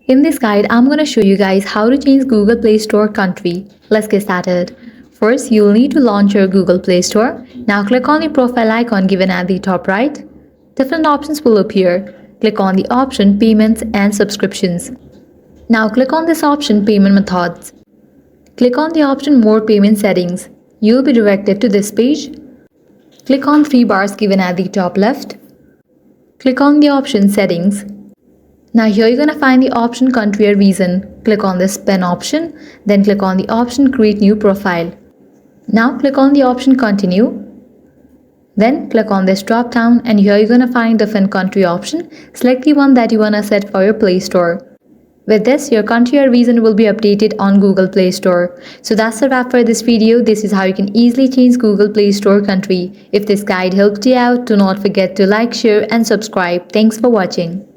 In this guide, I'm going to show you guys how to change Google Play Store country. Let's get started. First, you'll need to launch your Google Play Store. Now click on the profile icon given at the top right. Different options will appear. Click on the option Payments and Subscriptions. Now click on this option Payment Methods. Click on the option More Payment Settings. You'll be directed to this page. Click on three bars given at the top left. Click on the option Settings. Now here you're going to find the option Country or Region. Click on this pen option, then click on the option Create New Profile. Now click on the option Continue. Then click on this drop down and here you're going to find different country option. Select the one that you want to set for your Play Store. With this, your country or region will be updated on Google Play Store. So that's a wrap for this video. This is how you can easily change Google Play Store country. If this guide helped you out, do not forget to like, share and subscribe. Thanks for watching.